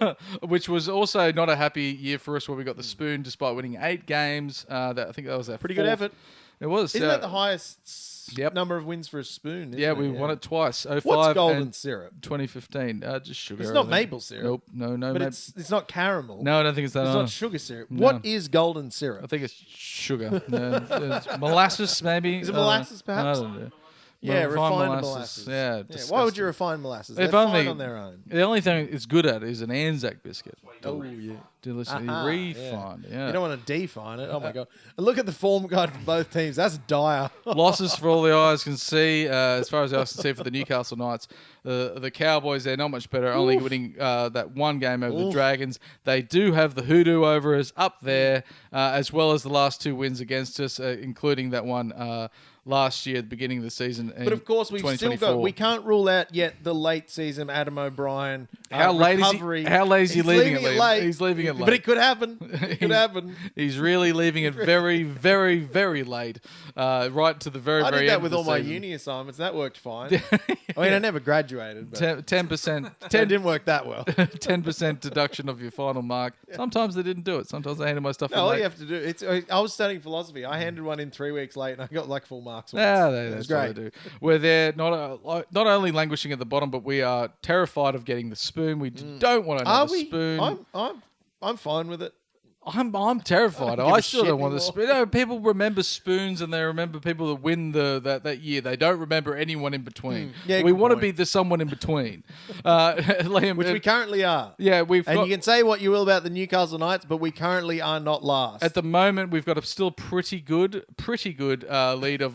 air. which was also not a happy year for us, where we got the spoon despite winning 8 games. I think that was our Pretty good fourth. effort. It was. Isn't that the highest Yep. number of wins for a spoon? Yeah, isn't we it? won it twice. 05 What's golden and syrup? 2015. Just sugar. It's not everything. maple syrup. Nope. No. But maple. it's not caramel. No, I don't think it's that. It's no. not sugar syrup. No. What is golden I syrup? think it's sugar. No, it's molasses, maybe. Is it molasses, perhaps? I don't know. Yeah, refined molasses. molasses. Yeah. Why would disgusting. you refine molasses? If They're only- fine on their own. The only thing it's good at is an Anzac biscuit. Oh, yeah. Deliciously Ah, refined. Yeah. You don't want to define it. Oh, my God. And look at the form guide for both teams. That's dire. Losses for all the eyes can see. As far as the eyes can see for the Newcastle Knights, the Cowboys, they're not much better, only winning that one game over the Dragons. They do have the hoodoo over us up there, as well as the last 2 wins against us, including that one last year at the beginning of the season. But of course, we've still got. We can't rule out yet the late season Adam O'Brien. How late recovery. is he? How late is he He's leaving it it? late. He's leaving it late. But it could happen. It could happen. He's really leaving it very, very, very late, right to the very, I very did that end with of all the my season. uni assignments. That worked fine. I mean, I never graduated, but 10%, it didn't work that well. 10% deduction of your final mark. Sometimes they didn't do it. Sometimes they handed my stuff in No, all late. you have to do. I was studying philosophy. I handed one in 3 weeks late, and I got like full marks. Yeah, It was that's what they do. We're there not only languishing at the bottom, but we are terrified of getting the spoon. We don't want Are another we? spoon. I'm fine with it. I'm terrified. I don't give I a still shit don't want the anymore. spoon. No, people remember spoons and they remember people that win that year. They don't remember anyone in between. Yeah, we good want to point. be the someone in between. Liam, Which we currently are. yeah, we've And got, you can say what you will about the Newcastle Knights, but we currently are not last. at the moment we've got a still pretty good lead of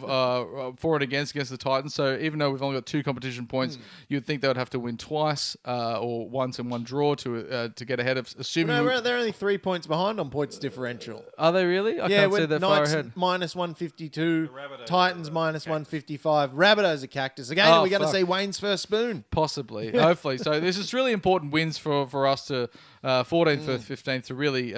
for and against the Titans. So even though we've only got 2 competition points, you'd think they would have to win twice or once and one draw to get ahead of. Assuming no, they're only 3 points behind on points differential. are they really? I can't say we're they're far Knights ahead. minus 152, Rabbitohs Titans are minus cactus. 155. Rabbitohs a cactus. Again, Oh, we're going to fuck. see Wayne's first spoon. Possibly, hopefully. So this is really important wins for us to 14th, 15th to really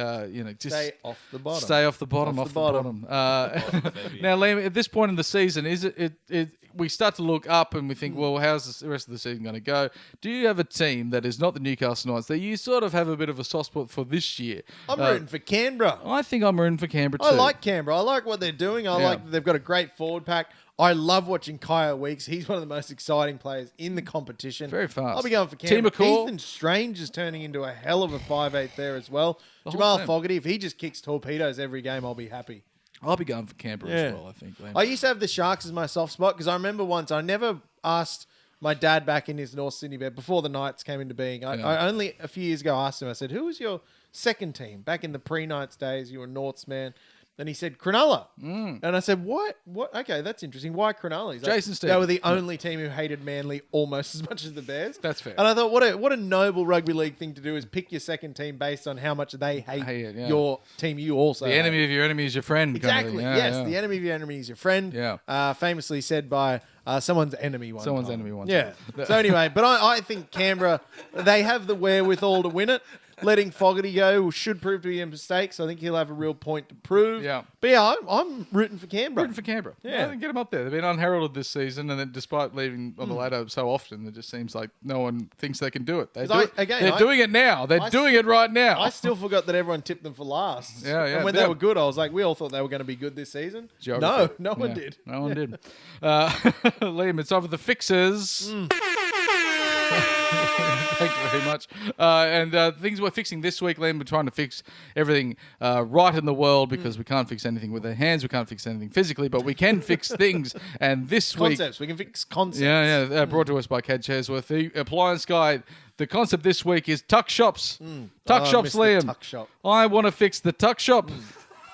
just Stay off the bottom. Stay off the bottom. Off Off the the bottom. bottom. Now, Liam, at this point in the season, is it we start to look up and we think, well, how's the rest of the season going to go? Do you have a team that is not the Newcastle Knights that you sort of have a bit of a soft spot for this year? I'm rooting for Canberra. I think I'm rooting for Canberra too. I like Canberra. I like what they're doing. I Yeah. like that they've got a great forward pack. I love watching Kaya Weeks. He's one of the most exciting players in the competition. Very fast. I'll be going for Team Canberra. McCall. Ethan Strange is turning into a hell of a 5'8" there as well. The whole Jamal team. Fogarty, if he just kicks torpedoes every game, I'll be happy. I'll be going for Canberra as well. I think. Liam. I used to have the Sharks as my soft spot because I remember once I never asked my dad back in his North Sydney bed before the Knights came into being. I only a few years ago asked him, I said, who was your second team? Back in the pre-Knights days, you were a Norths man. And he said, Cronulla. And I said, what? Okay, that's interesting. Why Cronulla? He's like, Jason they Stevens. were the only team who hated Manly almost as much as the Bears. That's fair. And I thought, what a noble rugby league thing to do is pick your second team based on how much they hate your team you also The hate. enemy of your enemy is your friend. kind of Exactly. thing. Yeah, Yes, yeah. the enemy of your enemy is your friend. Yeah. Famously said by someone's enemy one Someone's time. enemy one Yeah. time. So anyway, but I think Canberra, they have the wherewithal to win it. letting Fogarty go should prove to be a mistake, so I think he'll have a real point to prove. Yeah. But yeah, I'm rooting for Canberra. Rooting for Canberra. Yeah. Get them up there. They've been unheralded this season, and then despite leaving on the ladder so often, it just seems like no one thinks they can do it. They're doing it now. They're doing it right now. I still forgot that everyone tipped them for last. Yeah. And when they were good, I was like, we all thought they were going to be good this season. Geography. No one did. No one did. Liam, it's over the fixers. Thank you very much. And things we're fixing this week, Liam, we're trying to fix everything right in the world because we can't fix anything with our hands. We can't fix anything physically, but we can fix things. And this Concepts. We can fix concepts. Yeah. Brought to us by Cad Chesworth, the appliance guy. The concept this week is tuck shops. Tuck shops, Liam. Tuck shop. I want to fix the tuck shop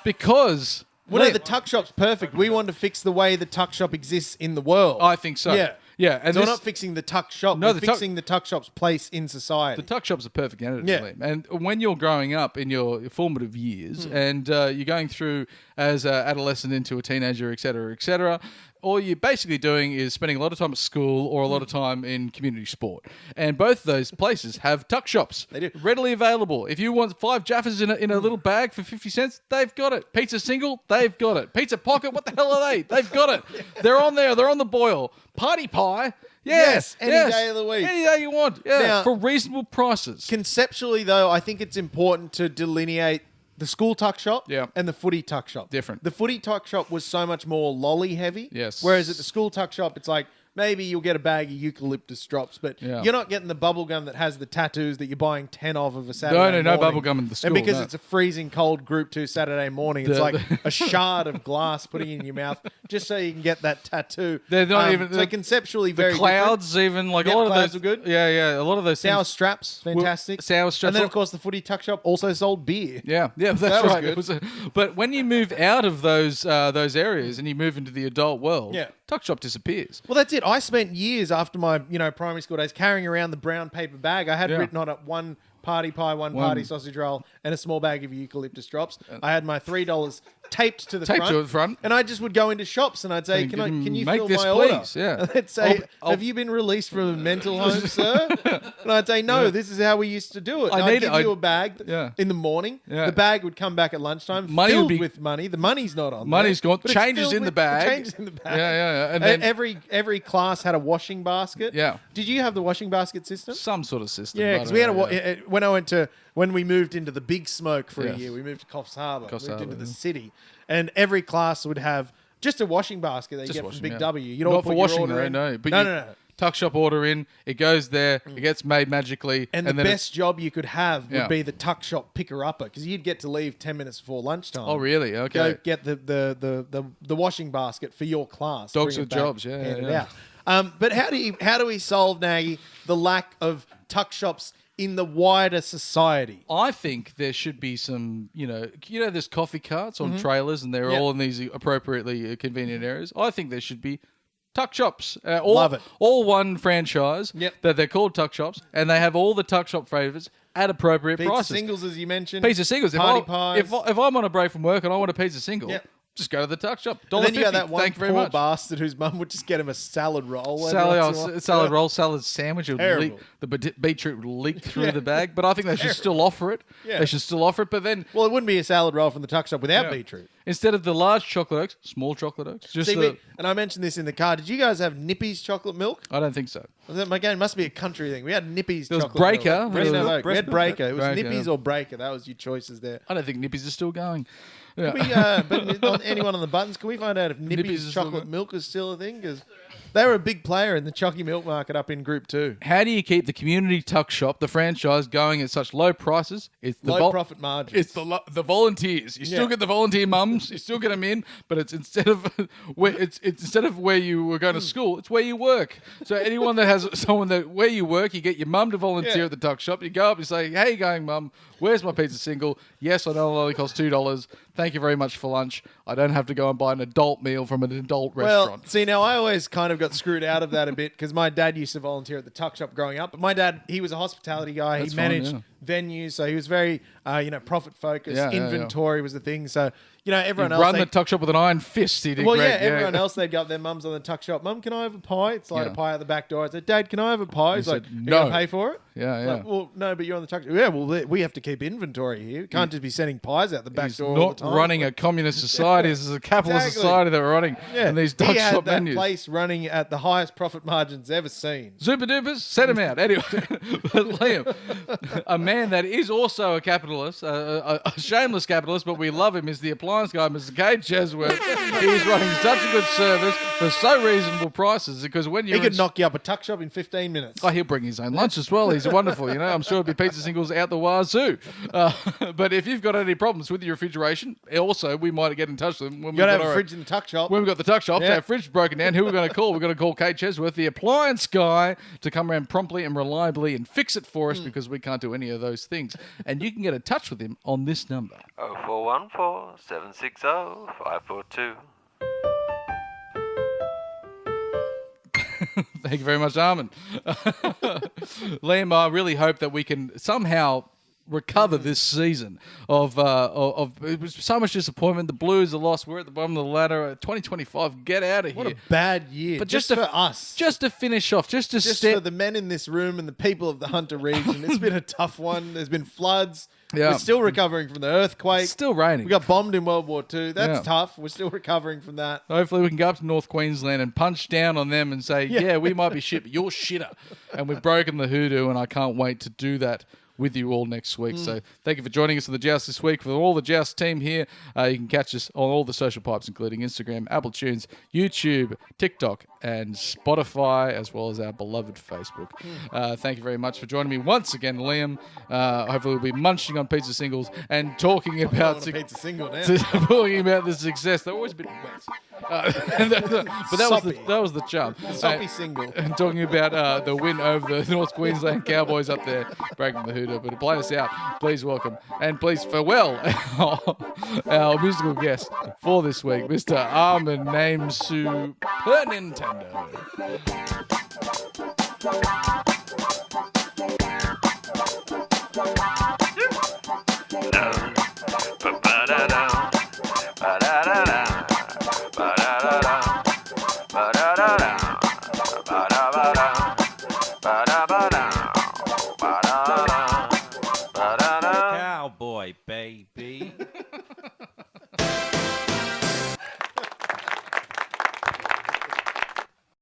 because... Well, no, the tuck shop's perfect. We want to fix the way the tuck shop exists in the world. I think so. Yeah. And so we're not fixing the tuck shop. No, we're fixing the tuck shop's place in society. The tuck shop's a perfect antidote. Yeah. And when you're growing up in your formative years and you're going through as an adolescent into a teenager, et cetera, all you're basically doing is spending a lot of time at school or a lot of time in community sport. And both of those places have tuck shops. They do. Readily available. If you want 5 Jaffas in a little bag for 50 cents, they've got it. Pizza single, they've got it. Pizza pocket, what the hell are they? They've got it. They're on there. They're on the boil. Party pie. Yes, any day of the week. Any day you want. Yeah, Now, for reasonable prices. Conceptually, though, I think it's important to delineate the school tuck shop and the footy tuck shop. Different. The footy tuck shop was so much more lolly heavy. Yes. Whereas at the school tuck shop, it's like, maybe you'll get a bag of eucalyptus drops, but you're not getting the bubble gum that has the tattoos that you're buying 10 of a Saturday morning. No bubble gum in the school. And because it's a freezing cold Group 2 Saturday morning, it's like a shard of glass putting in your mouth just so you can get that tattoo. They're not even... So conceptually very the clouds different. Even, like Yep, a lot of clouds those... are good. Yeah, a lot of those Sour things... straps, fantastic. Sour straps. And then, of course, the footy tuck shop also sold beer. Yeah, that's That was right. good. But when you move out of those areas and you move into the adult world, tuck shop disappears. Well, that's it. I spent years after my primary school days carrying around the brown paper bag. I had written on it one party pie, one party sausage roll, and a small bag of eucalyptus drops. I had my $3 taped to the front. And I just would go into shops and I'd say, can you make fill this, my order? please? Yeah. And they'd say, have you been released from a mental home, sir? And I'd say, no, this is how we used to do it. I'd give you a bag in the morning. Yeah. The bag would come back at lunchtime filled with money. The money's not on Money's there, gone. but it's Changes filled in the with- bag. Changes in the bag. Yeah. And then every class had a washing basket. Yeah. Did you have the washing basket system? some sort of system. Yeah, I because don't we had know, when we moved into the Big Smoke for a Yes. year, we moved to Coffs Harbour, Coffs moved Harbour, into the yeah. city, and every class would have just a washing basket that you Just get washing, from Big yeah. W. You don't Not put for your washing, order in. no. But no. Tuck shop order in, it goes there, it gets made magically. And the then best job you could have Yeah. would be the tuck shop picker-upper, because you'd get to leave 10 minutes before lunchtime. Oh, really? Okay. Go get the washing basket for your class. Dogs bring with it back, jobs, hand it yeah. out. But how do we solve, Nagy, the lack of tuck shops in the wider society? I think there should be some, there's coffee carts on trailers and they're Yep. all in these appropriately convenient areas. I think there should be tuck shops. Love it. All one franchise Yep. that they're called tuck shops and they have all the tuck shop favours at appropriate Pizza prices. singles, as you mentioned. Pizza singles. Party if pies. if I'm on a break from work and I want a pizza single, Yep. just go to the tuck shop. And then you got that $1.50. one Thank you very poor much. bastard whose mum would just get him a salad roll. every once in a while. Salad roll, salad sandwich. It would Terrible. leak, the beetroot would leak through the bag. But I think they should still offer it. Yeah. They should still offer it. But then Well, it wouldn't be a salad roll from the tuck shop without beetroot. instead of the large chocolate oaks, small chocolate oaks. Just See, and I mentioned this in the car. Did you guys have Nippy's chocolate milk? I don't think so. Again, it must be a country thing. We had Nippy's There was chocolate Breaker. milk. There was No, we had Breaker. It was Breaker, Nippy's yeah. or Breaker. That was your choices there. I don't think Nippies are still going. Yeah. But anyone on the buttons, can we find out if Nippy's Nippy's is still chocolate good. milk is still a thing? Because they were a big player in the Chocky milk market up in Group 2. How do you keep the community tuck shop, the franchise, going at such low prices? It's the Low profit margins. It's the volunteers. You still Yeah. get the volunteer mums. You still get them in, but it's instead of where you were going to school, it's where you work. So anyone that has someone that where you work, you get your mum to volunteer Yeah. at the tuck shop. You go up and say, "Hey, going mum, where's my pizza single? Yes, I know it only costs $2. Thank you very much for lunch. I don't have to go and buy an adult meal from an adult Well, restaurant." see, now I always kind of got screwed out of that a bit because my dad used to volunteer at the tuck shop growing up. But my dad, he was a hospitality guy. That's He fine, managed yeah. venues. So he was very, profit focused. Yeah, yeah, Inventory was the thing. So, everyone He'd else. run the tuck shop with an iron fist. He did Well, great. yeah, everyone else, they'd go up their mums on the tuck shop. Mum, can I have a pie? It's like Yeah. a pie out the back door. I said, Dad, can I have a pie? He's like, said, you "No." going to pay for it? Yeah, yeah. Like, well, no, but you're on the tuck shop. Yeah, well, we have to keep inventory here. We can't just be sending pies out the back He's door all the not time. running a communist society. This is a capitalist Exactly. society that we're running. Yeah, And these he tuck had shop that menus. place running at the highest profit margins ever seen. Super dupers, send him out. Anyway, but Liam, a man that is also a capitalist, a shameless capitalist, but we love him, is the appliance guy, Mr. Kate Chesworth. He's running such a good service for so reasonable prices because when you're He could knock you up a tuck shop in 15 minutes. Oh, he'll bring his own lunch as well. He's wonderful, I'm sure it'll be pizza singles out the wazoo. But if you've got any problems with your refrigeration, also we might get in touch with him when You got to we've have got a fridge in the tuck shop. when we've got the tuck shop, Yeah. our fridge broken down. Who are we going to call? We're going to call Kate Chesworth, the appliance guy, to come around promptly and reliably and fix it for us because we can't do any of those things. And you can get in touch with him on this number. 0414 760 542. Thank you very much, Armin. Liam, I really hope that we can somehow recover this season of it was so much disappointment. The Blues are lost. We're at the bottom of the ladder. 2025, get out of What here. a bad year. But just just for to- us. Just to finish off, just to Just step. for the men in this room and the people of the Hunter region. It's been a tough one. There's been floods. Yeah. We're still recovering from the earthquake. It's still raining. We got bombed in World War II. That's Yeah. tough. We're still recovering from that. Hopefully we can go up to North Queensland and punch down on them and say, Yeah. yeah, we might be shit, but you're shitter. And we've broken the hoodoo, and I can't wait to do that with you all next week. So thank you for joining us on the Joust this week. For all the Joust team here, you can catch us on all the social pipes, including Instagram, Apple Tunes, YouTube, TikTok, and Spotify, as well as our beloved Facebook. Thank you very much for joining me once again, Liam. Hopefully we'll be munching on pizza singles and talking I about want a pizza single now. talking about the success. They're always a bit wet. But that was the charm. Soppy single. And talking about the win over the North Queensland Cowboys up there, breaking the hoodoo. But to play us out, please welcome and please farewell our musical guest for this week, Mr. Armin Name Super Nintendo. Ba-da-da, ba-da-da-da.